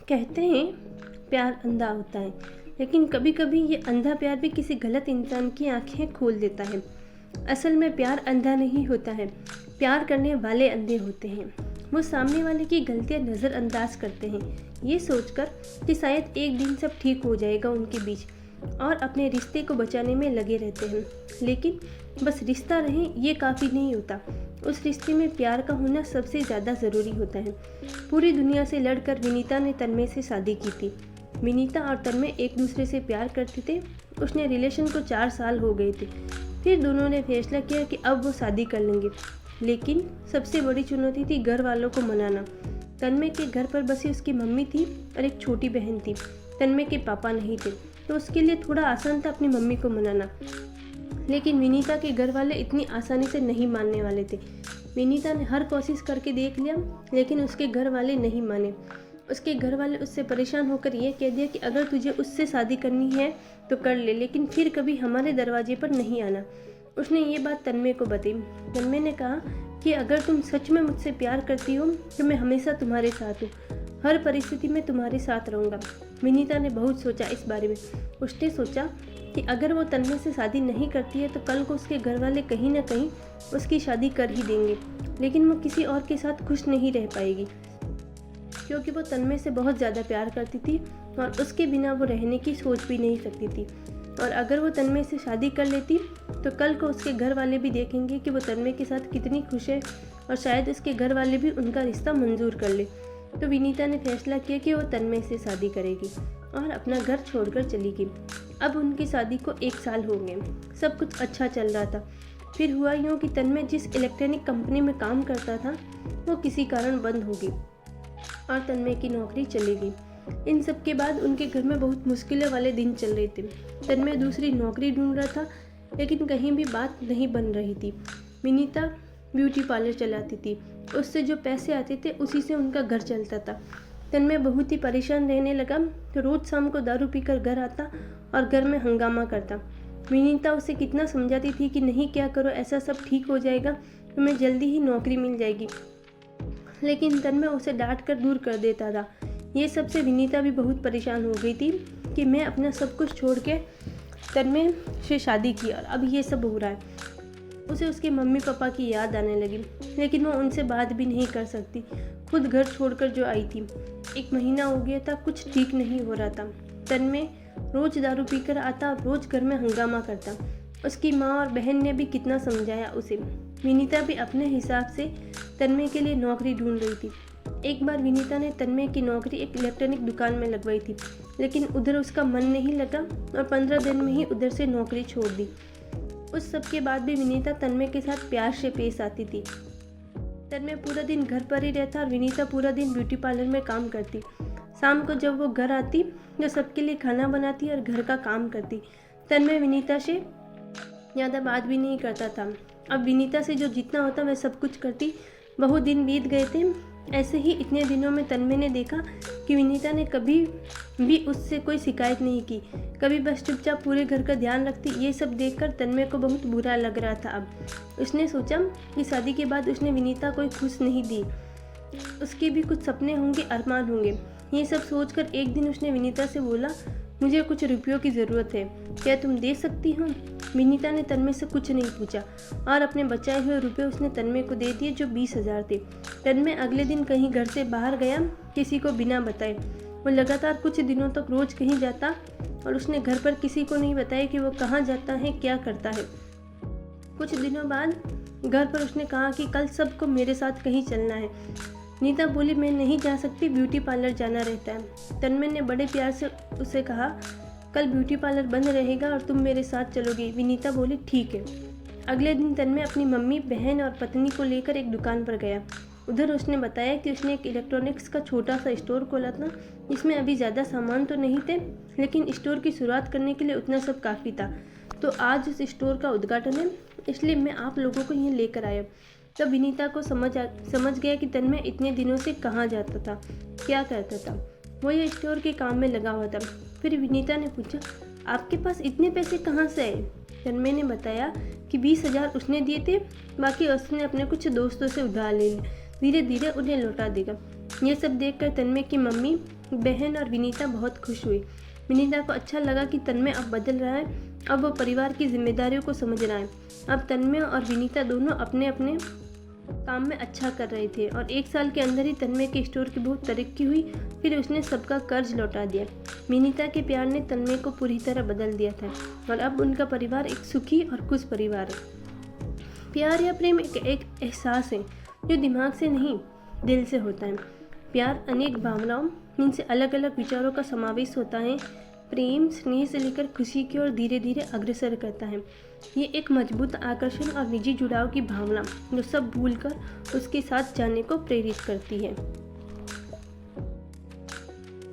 कहते हैं प्यार अंधा होता है, लेकिन कभी कभी ये अंधा प्यार भी किसी गलत इंसान की आंखें खोल देता है। असल में प्यार अंधा नहीं होता है, प्यार करने वाले अंधे होते हैं। वो सामने वाले की गलतियां नज़रअंदाज करते हैं, ये सोचकर कि शायद एक दिन सब ठीक हो जाएगा उनके बीच, और अपने रिश्ते को बचाने में लगे रहते हैं। लेकिन बस रिश्ता रहे ये काफ़ी नहीं होता, उस रिश्ते में प्यार का होना सबसे ज़्यादा ज़रूरी होता है। पूरी दुनिया से लड़कर विनीता ने तन्मय से शादी की थी। विनीता और तन्मय एक दूसरे से प्यार करते थे। उसने रिलेशन को 4 साल हो गए थे। फिर दोनों ने फैसला किया कि अब वो शादी कर लेंगे। लेकिन सबसे बड़ी चुनौती थी घर वालों को मनाना। तन्मय के घर पर बसी उसकी मम्मी थी और एक छोटी बहन थी। तन्मय के पापा नहीं थे, तो उसके लिए थोड़ा आसान था अपनी मम्मी को मनाना। लेकिन विनीता के घर वाले इतनी आसानी से नहीं मानने वाले थे। विनीता ने हर कोशिश करके देख लिया, लेकिन उसके घर वाले नहीं माने। उसके घर वाले उससे परेशान होकर यह कह दिया कि अगर तुझे उससे शादी करनी है तो कर ले, लेकिन फिर कभी हमारे दरवाजे पर नहीं आना। उसने ये बात तन्मय को बताई। तन्मय ने कहा कि अगर तुम सच में मुझसे प्यार करती हो तो मैं हमेशा तुम्हारे साथ हूँ, हर परिस्थिति में तुम्हारे साथ रहूँगा। विनीता ने बहुत सोचा इस बारे में। उसने सोचा कि अगर वो तन्मय से शादी नहीं करती है तो कल को उसके घर वाले कहीं ना कहीं उसकी शादी कर ही देंगे, लेकिन वो किसी और के साथ खुश नहीं रह पाएगी, क्योंकि वो तन्मय से बहुत ज़्यादा प्यार करती थी और उसके बिना वो रहने की सोच भी नहीं सकती थी। और अगर वो तन्मय से शादी कर लेती तो कल को उसके घर वाले भी देखेंगे कि वो तन्मय के साथ कितनी खुश है, और शायद उसके घर वाले भी उनका रिश्ता मंजूर कर ले। तो विनीता ने फैसला किया कि वो तन्मय से शादी करेगी और अपना घर छोड़कर चली गई। अब उनकी शादी को 1 साल हो गए। सब कुछ अच्छा चल रहा था। फिर हुआ यूँ कि तन्मय जिस इलेक्ट्रॉनिक कंपनी में काम करता था वो किसी कारण बंद हो गई और तन्मय की नौकरी चली गई। इन सब के बाद उनके घर में बहुत मुश्किलें वाले दिन चल रहे थे। तन्मय दूसरी नौकरी ढूंढ रहा था, लेकिन कहीं भी बात नहीं बन रही थी। विनीता ब्यूटी पार्लर चलाती थी, उससे जो पैसे आते थे उसी से उनका घर चलता था। तन्मय बहुत ही परेशान रहने लगा, तो रोज़ शाम को दारू पीकर घर आता और घर में हंगामा करता। विनीता उसे कितना समझाती थी कि नहीं क्या करो, ऐसा सब ठीक हो जाएगा, तुम्हें जल्दी ही नौकरी मिल जाएगी, लेकिन तन्मय उसे डांट कर दूर कर देता था। ये सब से विनीता भी बहुत परेशान हो गई थी कि मैं अपना सब कुछ छोड़ के तन्मय से शादी की और अब ये सब हो रहा है। उसे उसके मम्मी पापा की याद आने लगी, लेकिन वो उनसे बात भी नहीं कर सकती। खुद घर छोड़कर जो आई थी, 1 महीना हो गया था, कुछ ठीक नहीं हो रहा था। तन्मय रोज़ दारू पीकर आता और रोज़ घर में हंगामा करता। उसकी माँ और बहन ने भी कितना समझाया उसे। विनीता भी अपने हिसाब से तन्मय के लिए नौकरी ढूंढ रही थी। एक बार विनीता ने तन्मय की नौकरी एक इलेक्ट्रॉनिक दुकान में लगवाई थी, लेकिन उधर उसका मन नहीं लगा और 15 दिन में ही उधर से नौकरी छोड़ दी। उस सब के बाद भी विनीता तन्मय के साथ प्यार से पेश आती थी। तन्मय पूरा दिन घर पर ही रहता और विनीता पूरा दिन ब्यूटी पार्लर में काम करती। शाम को जब वो घर आती तो सबके लिए खाना बनाती और घर का काम करती। तन्मय विनीता से ज़्यादा बात भी नहीं करता था। अब विनीता से जो जितना होता वह सब कुछ करती। बहुत दिन बीत गए थे। ऐसे ही इतने दिनों में तन्मय ने देखा कि विनीता ने कभी भी उससे कोई शिकायत नहीं की, कभी बस चुपचाप पूरे घर का ध्यान रखती। ये सब देखकर तन्मय को बहुत बुरा लग रहा था। अब उसने सोचा कि शादी के बाद उसने विनीता को खुश नहीं दी, उसके भी कुछ सपने होंगे, अरमान होंगे। ये सब सोचकर एक दिन उसने विनीता से बोला, मुझे कुछ रुपयों की ज़रूरत है, क्या तुम दे सकती हो? विनीता ने तन्मय से कुछ नहीं पूछा और अपने बचाए हुए रुपए उसने तन्मय को दे दिए, जो 20,000 थे। तन्मय अगले दिन कहीं घर से बाहर गया, किसी को बिना बताए। वो लगातार कुछ दिनों तक रोज़ कहीं जाता और उसने घर पर किसी को नहीं बताया कि वो कहाँ जाता है, क्या करता है। कुछ दिनों बाद घर पर उसने कहा कि कल सबको मेरे साथ कहीं चलना है। नीता बोली, मैं नहीं जा सकती, ब्यूटी पार्लर जाना रहता है। तन्मय ने बड़े प्यार से उसे कहा, कल ब्यूटी पार्लर बंद रहेगा और तुम मेरे साथ चलोगी। विनीता बोली, ठीक है। अगले दिन तन्मय अपनी मम्मी, बहन और पत्नी को लेकर एक दुकान पर गया। उधर उसने बताया कि उसने एक इलेक्ट्रॉनिक्स का छोटा सा स्टोर खोला था। इसमें अभी ज़्यादा सामान तो नहीं थे, लेकिन स्टोर की शुरुआत करने के लिए उतना सब काफ़ी था। तो आज उस स्टोर का उद्घाटन है, इसलिए मैं आप लोगों को यहाँ लेकर आया। तब विनीता को समझ गया कि तन्मय इतने दिनों से कहाँ जाता था, क्या करता था। वो ये स्टोर के काम में लगा हुआ था। फिर विनीता ने पूछा, आपके पास इतने पैसे कहाँ से आए? तन्मय ने बताया कि 20,000 उसने दिए थे, बाकी उसने अपने कुछ दोस्तों से उधार ले लिए, धीरे धीरे उन्हें लौटा देगा। ये सब देखकर तन्मय की मम्मी बहन और विनीता बहुत खुश हुई। विनीता को अच्छा लगा कि तन्मय अब बदल रहा है, अब वो परिवार की जिम्मेदारियों को समझ रहा है। अब तन्मय और विनीता दोनों अपने अपने काम में अच्छा कर रहे थे और 1 साल के अंदर ही तन्मय के स्टोर की बहुत तरक्की हुई। फिर उसने सबका कर्ज लौटा दिया। विनीता के प्यार ने तन्मय को पूरी तरह बदल दिया था और अब उनका परिवार एक सुखी और खुश परिवार है। प्यार या प्रेम एक एहसास है जो दिमाग से नहीं, दिल से होता है। प्यार अनेक भावनाओं, इनसे अलग अलग विचारों का समावेश होता है। प्रेम स्नेह से लेकर खुशी की ओर धीरे धीरे अग्रसर करता है। ये एक मजबूत आकर्षण और निजी जुड़ाव की भावना जो सब भूलकर उसके साथ जाने को प्रेरित करती है।